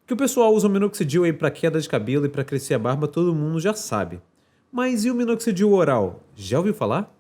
Que o pessoal usa o minoxidil aí para queda de cabelo e para crescer a barba, todo mundo já sabe. Mas e o minoxidil oral? Já ouviu falar?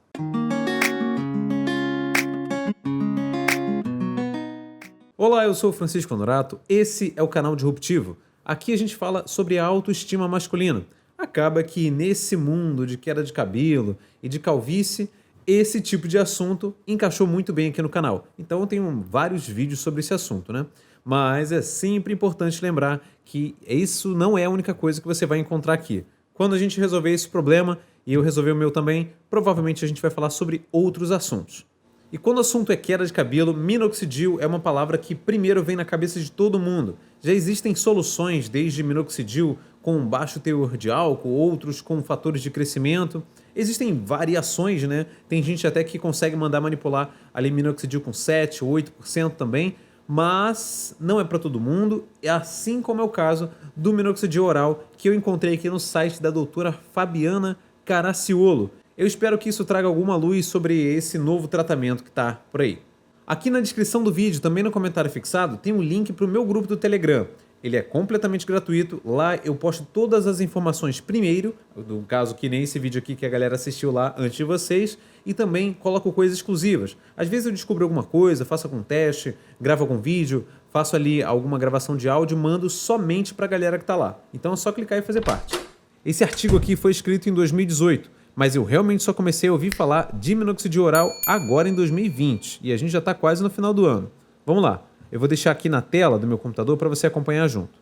Olá, eu sou o Francisco Honorato, esse é o canal Disruptivo. Aqui a gente fala sobre a autoestima masculina. Acaba que nesse mundo de queda de cabelo e de calvície, esse tipo de assunto encaixou muito bem aqui no canal. Então eu tenho vários vídeos sobre esse assunto, né? Mas é sempre importante lembrar que isso não é a única coisa que você vai encontrar aqui. Quando a gente resolver esse problema, e eu resolver o meu também, provavelmente a gente vai falar sobre outros assuntos. E quando o assunto é queda de cabelo, minoxidil é uma palavra que primeiro vem na cabeça de todo mundo. Já existem soluções desde minoxidil com baixo teor de álcool, outros com fatores de crescimento. Existem variações, né? Tem gente até que consegue mandar manipular ali minoxidil com 7, 8% também, mas não é para todo mundo, assim como é o caso do minoxidil oral que eu encontrei aqui no site da doutora Fabiana Caraciolo. Eu espero que isso traga alguma luz sobre esse novo tratamento que está por aí. Aqui na descrição do vídeo, também no comentário fixado, tem um link para o meu grupo do Telegram. Ele é completamente gratuito, lá eu posto todas as informações primeiro, no caso que nem esse vídeo aqui que a galera assistiu lá antes de vocês, e também coloco coisas exclusivas. Às vezes eu descubro alguma coisa, faço algum teste, gravo algum vídeo, faço ali alguma gravação de áudio, mando somente para a galera que está lá. Então é só clicar e fazer parte. Esse artigo aqui foi escrito em 2018. Mas eu realmente só comecei a ouvir falar de minoxidil oral agora em 2020, e a gente já está quase no final do ano. Vamos lá, eu vou deixar aqui na tela do meu computador para você acompanhar junto.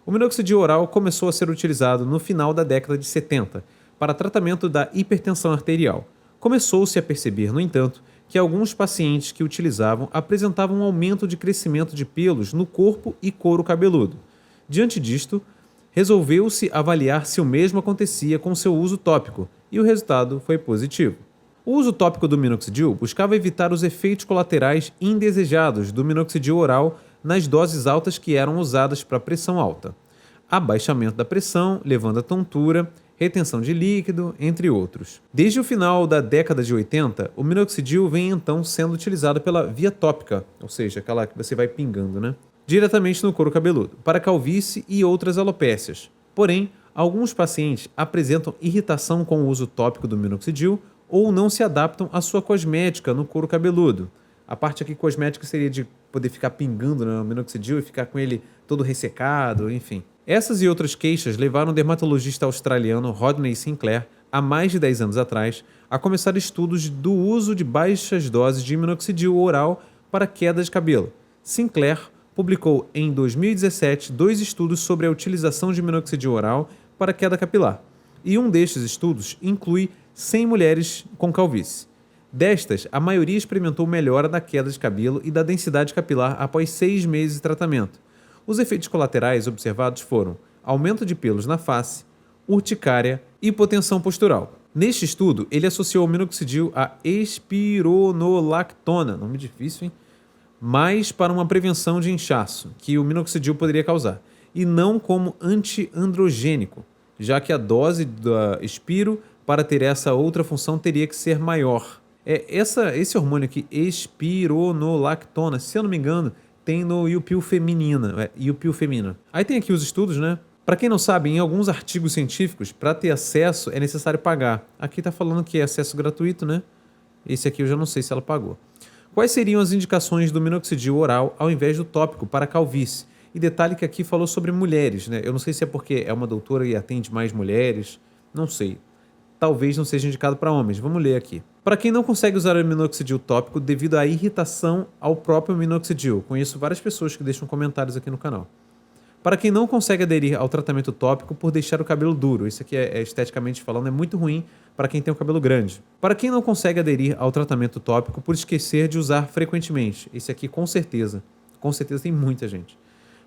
O minoxidil oral começou a ser utilizado no final da década de 70 para tratamento da hipertensão arterial. Começou-se a perceber, no entanto, que alguns pacientes que utilizavam apresentavam um aumento de crescimento de pelos no corpo e couro cabeludo. Diante disto, resolveu-se avaliar se o mesmo acontecia com seu uso tópico, e o resultado foi positivo. O uso tópico do minoxidil buscava evitar os efeitos colaterais indesejados do minoxidil oral nas doses altas que eram usadas para pressão alta. Abaixamento da pressão, levando a tontura, retenção de líquido, entre outros. Desde o final da década de 80, o minoxidil vem então sendo utilizado pela via tópica, ou seja, aquela que você vai pingando, né? Diretamente no couro cabeludo, para calvície e outras alopécias. Porém, alguns pacientes apresentam irritação com o uso tópico do minoxidil ou não se adaptam à sua cosmética no couro cabeludo. A parte aqui cosmética seria de poder ficar pingando no minoxidil e ficar com ele todo ressecado, enfim. Essas e outras queixas levaram o dermatologista australiano Rodney Sinclair, há mais de 10 anos atrás, a começar estudos do uso de baixas doses de minoxidil oral para queda de cabelo. Sinclair publicou em 2017 2 estudos sobre a utilização de minoxidil oral para queda capilar, e um destes estudos inclui 100 mulheres com calvície. Destas, a maioria experimentou melhora da queda de cabelo e da densidade capilar após 6 meses de tratamento. Os efeitos colaterais observados foram aumento de pelos na face, urticária e hipotensão postural. Neste estudo, ele associou o minoxidil a espironolactona, nome difícil, hein? Mais para uma prevenção de inchaço, que o minoxidil poderia causar, e não como antiandrogênico, já que a dose da espiro para ter essa outra função teria que ser maior. Esse hormônio aqui, espironolactona, se eu não me engano, tem no Iupil feminina, Iupil feminina. Aí tem aqui os estudos, né? Para quem não sabe, em alguns artigos científicos, para ter acesso é necessário pagar. Aqui está falando que é acesso gratuito, né? Esse aqui eu já não sei se ela pagou. Quais seriam as indicações do minoxidil oral ao invés do tópico para calvície? E detalhe que aqui falou sobre mulheres, né? Eu não sei se é porque é uma doutora e atende mais mulheres, não sei. Talvez não seja indicado para homens, vamos ler aqui. Para quem não consegue usar o minoxidil tópico devido à irritação ao próprio minoxidil, conheço várias pessoas que deixam comentários aqui no canal. Para quem não consegue aderir ao tratamento tópico por deixar o cabelo duro, isso aqui esteticamente falando, é muito ruim para quem tem o cabelo grande. Para quem não consegue aderir ao tratamento tópico por esquecer de usar frequentemente, esse aqui com certeza tem muita gente.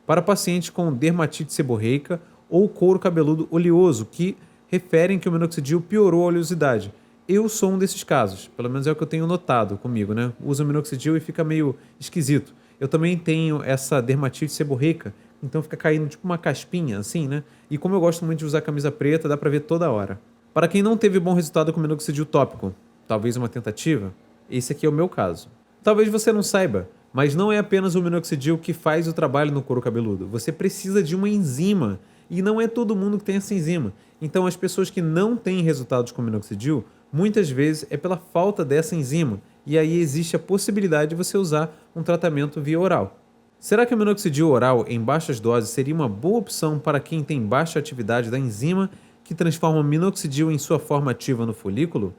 Para pacientes com dermatite seborreica ou couro cabeludo oleoso, que referem que o minoxidil piorou a oleosidade. Eu sou um desses casos, pelo menos é o que eu tenho notado comigo, né? Uso o minoxidil e fica meio esquisito. Eu também tenho essa dermatite seborreica, então fica caindo tipo uma caspinha assim, né? E como eu gosto muito de usar camisa preta, dá pra ver toda hora. Para quem não teve bom resultado com minoxidil tópico, talvez uma tentativa, esse aqui é o meu caso. Talvez você não saiba, Mas não é apenas o minoxidil que faz o trabalho no couro cabeludo. Você precisa de uma enzima. E não é todo mundo que tem essa enzima. Então, as pessoas que não têm resultados com minoxidil, muitas vezes é pela falta dessa enzima. E aí existe a possibilidade de você usar um tratamento via oral. Será que o minoxidil oral em baixas doses seria uma boa opção para quem tem baixa atividade da enzima que transforma o minoxidil em sua forma ativa no folículo?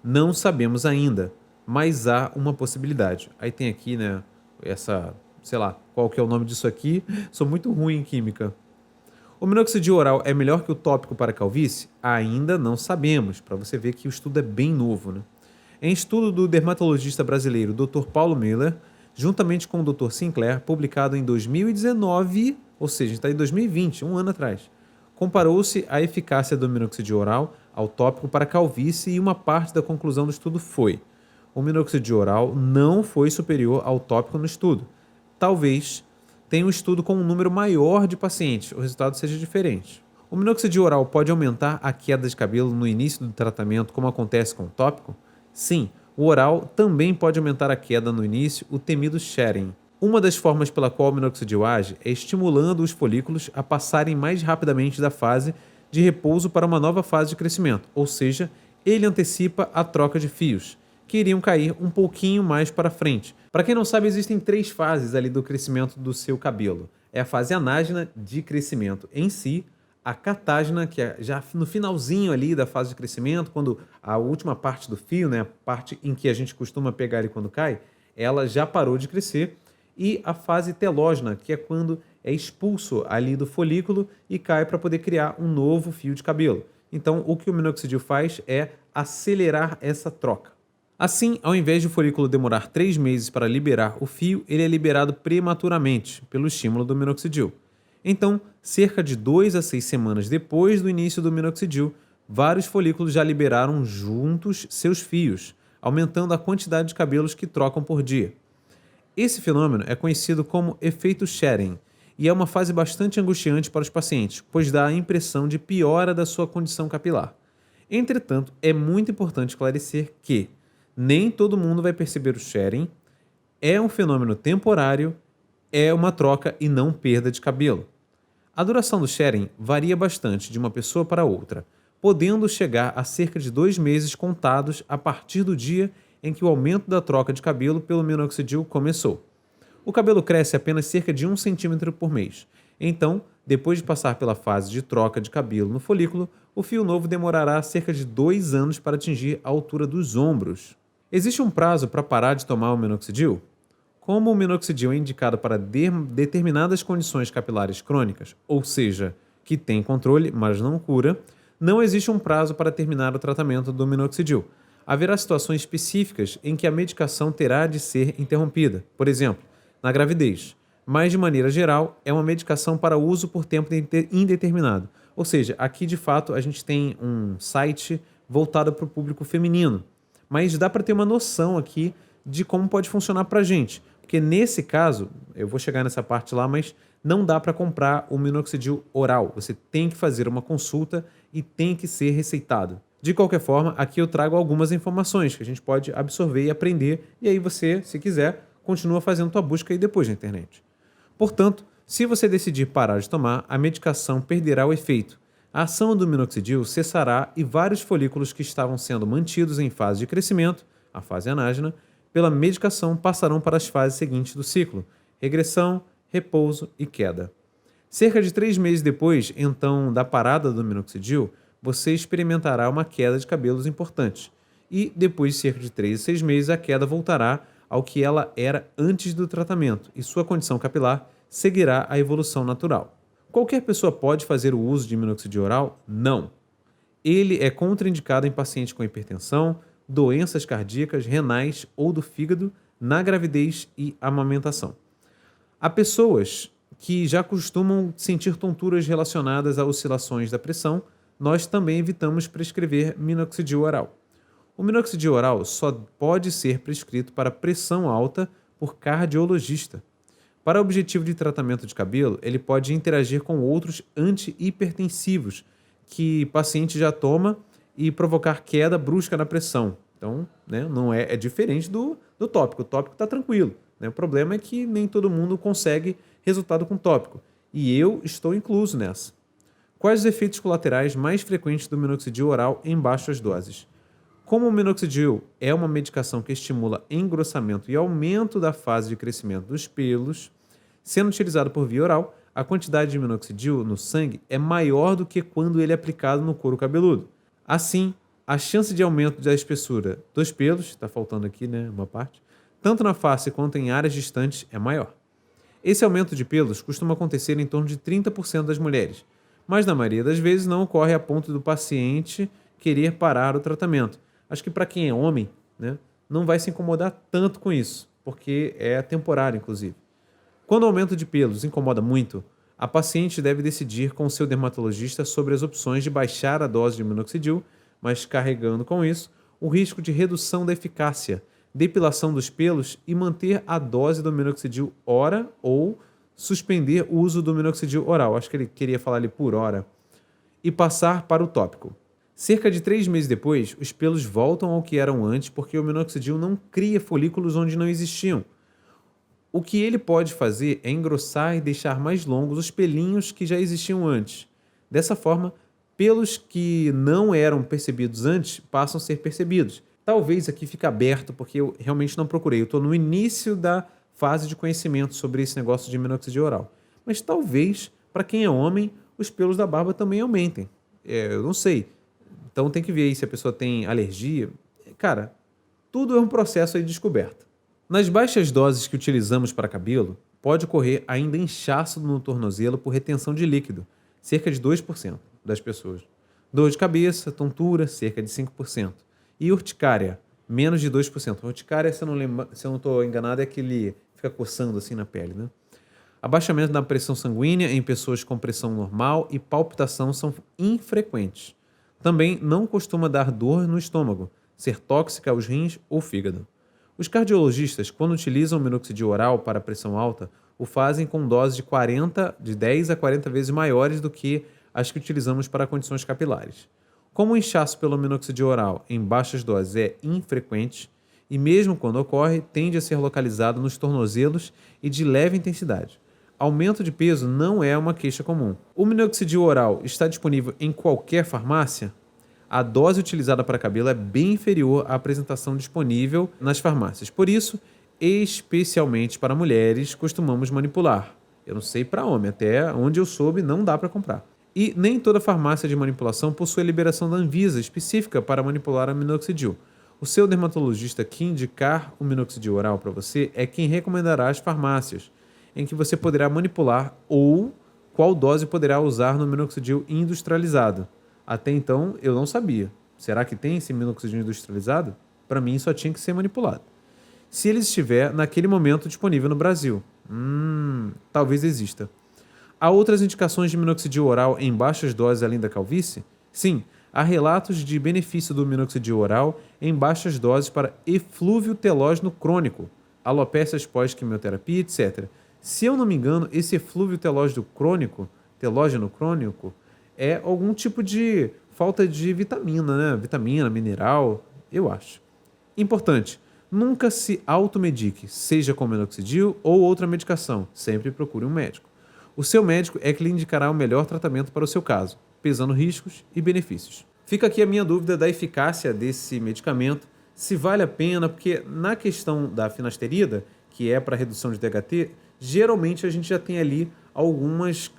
Não sabemos ainda, mas há uma possibilidade. Aí tem aqui, né, sei lá, qual que é o nome disso aqui? Sou muito ruim em química. O minoxidil oral é melhor que o tópico para calvície? Ainda não sabemos, para você ver que o estudo é bem novo, né? Em estudo do dermatologista brasileiro Dr. Paulo Miller, juntamente com o Dr. Sinclair, publicado em 2019, ou seja, está em 2020, um ano atrás, comparou-se a eficácia do minoxidil oral ao tópico para calvície e uma parte da conclusão do estudo foi: o minoxidil oral não foi superior ao tópico no estudo. Talvez tenha um estudo com um número maior de pacientes, o resultado seja diferente. O minoxidil oral pode aumentar a queda de cabelo no início do tratamento, como acontece com o tópico? Sim, o oral também pode aumentar a queda no início, o temido shedding. Uma das formas pela qual o minoxidil age é estimulando os folículos a passarem mais rapidamente da fase de repouso para uma nova fase de crescimento, ou seja, ele antecipa a troca de fios, que iriam cair um pouquinho mais para frente. Para quem não sabe, existem 3 fases ali do crescimento do seu cabelo. É a fase anágena de crescimento em si, a catágena, que é já no finalzinho ali da fase de crescimento, quando a última parte do fio, né, a parte em que a gente costuma pegar ele quando cai, ela já parou de crescer, e a fase telógena, que é quando é expulso ali do folículo e cai para poder criar um novo fio de cabelo. Então, o que o minoxidil faz é acelerar essa troca. Assim, ao invés de o folículo demorar 3 meses para liberar o fio, ele é liberado prematuramente pelo estímulo do minoxidil. Então, cerca de 2 a 6 semanas depois do início do minoxidil, vários folículos já liberaram juntos seus fios, aumentando a quantidade de cabelos que trocam por dia. Esse fenômeno é conhecido como efeito shedding e é uma fase bastante angustiante para os pacientes, pois dá a impressão de piora da sua condição capilar. Entretanto, é muito importante esclarecer que nem todo mundo vai perceber o shedding, é um fenômeno temporário, é uma troca e não perda de cabelo. A duração do shedding varia bastante de uma pessoa para outra, podendo chegar a cerca de 2 meses contados a partir do dia em que o aumento da troca de cabelo pelo minoxidil começou. O cabelo cresce apenas cerca de 1 centímetro por mês. Então, depois de passar pela fase de troca de cabelo no folículo, o fio novo demorará cerca de 2 anos para atingir a altura dos ombros. Existe um prazo para parar de tomar o minoxidil? Como o minoxidil é indicado para determinadas condições capilares crônicas, ou seja, que tem controle, mas não cura, não existe um prazo para terminar o tratamento do minoxidil. Haverá situações específicas em que a medicação terá de ser interrompida, por exemplo, na gravidez, mas de maneira geral é uma medicação para uso por tempo indeterminado. Ou seja, aqui de fato a gente tem um site voltado para o público feminino, mas dá para ter uma noção aqui de como pode funcionar para a gente, porque nesse caso, eu vou chegar nessa parte lá, mas não dá para comprar o minoxidil oral, você tem que fazer uma consulta e tem que ser receitado. De qualquer forma, aqui eu trago algumas informações que a gente pode absorver e aprender, e aí você, se quiser, continua fazendo sua busca aí depois na internet. Portanto, se você decidir parar de tomar, a medicação perderá o efeito. A ação do minoxidil cessará e vários folículos que estavam sendo mantidos em fase de crescimento, a fase anágena, pela medicação passarão para as fases seguintes do ciclo: regressão, repouso e queda. Cerca de 3 meses depois, então, da parada do minoxidil, você experimentará uma queda de cabelos importante. E depois de cerca de 3 a 6 meses, a queda voltará ao que ela era antes do tratamento e sua condição capilar seguirá a evolução natural. Qualquer pessoa pode fazer o uso de minoxidil oral? Não. Ele é contraindicado em pacientes com hipertensão, doenças cardíacas, renais ou do fígado, na gravidez e amamentação. Há pessoas que já costumam sentir tonturas relacionadas a oscilações da pressão, nós também evitamos prescrever minoxidil oral. O minoxidil oral só pode ser prescrito para pressão alta por cardiologista. Para o objetivo de tratamento de cabelo, ele pode interagir com outros antihipertensivos que o paciente já toma e provocar queda brusca na pressão. Então, né, não é diferente do tópico. O tópico está tranquilo. né? O problema é que nem todo mundo consegue resultado com tópico, e eu estou incluso nessa. Quais os efeitos colaterais mais frequentes do minoxidil oral em baixas doses? Como o minoxidil é uma medicação que estimula engrossamento e aumento da fase de crescimento dos pelos, sendo utilizado por via oral, a quantidade de minoxidil no sangue é maior do que quando ele é aplicado no couro cabeludo. Assim, a chance de aumento da espessura dos pelos, está faltando aqui, né, uma parte, tanto na face quanto em áreas distantes, é maior. Esse aumento de pelos costuma acontecer em torno de 30% das mulheres, mas na maioria das vezes não ocorre a ponto do paciente querer parar o tratamento. Acho que para quem é homem, né, não vai se incomodar tanto com isso, porque é temporário, inclusive. Quando o aumento de pelos incomoda muito, a paciente deve decidir com o seu dermatologista sobre as opções de baixar a dose de minoxidil, mas carregando com isso o risco de redução da eficácia, depilação dos pelos e manter a dose do minoxidil hora ou suspender o uso do minoxidil oral, acho que ele queria falar ali por hora, e passar para o tópico. Cerca de 3 meses depois, os pelos voltam ao que eram antes porque o minoxidil não cria folículos onde não existiam. O que ele pode fazer é engrossar e deixar mais longos os pelinhos que já existiam antes. Dessa forma, pelos que não eram percebidos antes passam a ser percebidos. Talvez aqui fique aberto, porque eu realmente não procurei. Eu estou no início da fase de conhecimento sobre esse negócio de minoxidil oral. Mas talvez, para quem é homem, os pelos da barba também aumentem. Eu não sei. Então tem que ver aí se a pessoa tem alergia. Cara, tudo é um processo aí de descoberta. Nas baixas doses que utilizamos para cabelo, pode ocorrer ainda inchaço no tornozelo por retenção de líquido, cerca de 2% das pessoas. Dor de cabeça, tontura, cerca de 5%. E urticária, menos de 2%. Urticária, se eu não estou enganado, é que ele fica coçando assim na pele, né? Abaixamento da pressão sanguínea em pessoas com pressão normal e palpitação são infrequentes. Também não costuma dar dor no estômago, ser tóxica aos rins ou fígado. Os cardiologistas, quando utilizam o minoxidil oral para pressão alta, o fazem com doses de 10 a 40 vezes maiores do que as que utilizamos para condições capilares. Como o inchaço pelo minoxidil oral em baixas doses é infrequente, e mesmo quando ocorre, tende a ser localizado nos tornozelos e de leve intensidade. Aumento de peso não é uma queixa comum. O minoxidil oral está disponível em qualquer farmácia? A dose utilizada para cabelo é bem inferior à apresentação disponível nas farmácias. Por isso, especialmente para mulheres, costumamos manipular. Eu não sei para homem, até onde eu soube não dá para comprar. E nem toda farmácia de manipulação possui a liberação da Anvisa específica para manipular a minoxidil. O seu dermatologista que indicar o minoxidil oral para você é quem recomendará as farmácias em que você poderá manipular ou qual dose poderá usar no minoxidil industrializado. Até então, eu não sabia. Será que tem esse minoxidil industrializado? Para mim, só tinha que ser manipulado. Se ele estiver naquele momento disponível no Brasil. Talvez exista. Há outras indicações de minoxidil oral em baixas doses além da calvície? Sim, há relatos de benefício do minoxidil oral em baixas doses para eflúvio telógeno crônico, alopécias pós-quimioterapia, etc. Se eu não me engano, esse eflúvio telógeno crônico, é algum tipo de falta de vitamina, né? Vitamina, mineral, eu acho. Importante, nunca se automedique, seja com minoxidil ou outra medicação. Sempre procure um médico. O seu médico é que lhe indicará o melhor tratamento para o seu caso, pesando riscos e benefícios. Fica aqui a minha dúvida da eficácia desse medicamento, se vale a pena, porque na questão da finasterida, que é para redução de DHT, geralmente a gente já tem ali alguns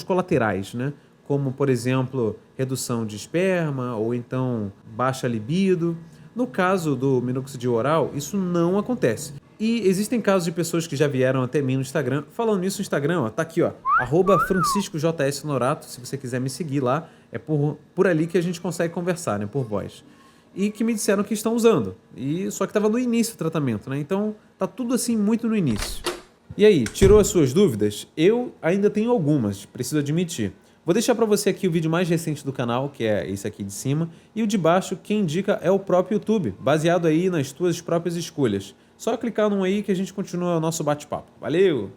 colaterais, né? Como, por exemplo, redução de esperma ou então baixa libido. No caso do minoxidil oral, isso não acontece. E existem casos de pessoas que já vieram até mim no Instagram. Falando nisso, no Instagram, ó, tá aqui, ó, @FranciscoJSNorato, se você quiser me seguir lá, é por ali que a gente consegue conversar, né, por voz. E que me disseram que estão usando. E só que estava no início do tratamento, né? Então tá tudo assim muito no início. E aí, tirou as suas dúvidas? Eu ainda tenho algumas, preciso admitir. Vou deixar para você aqui o vídeo mais recente do canal, que é esse aqui de cima, e o de baixo, quem indica é o próprio YouTube, baseado aí nas tuas próprias escolhas. Só clicar num aí que a gente continua o nosso bate-papo. Valeu!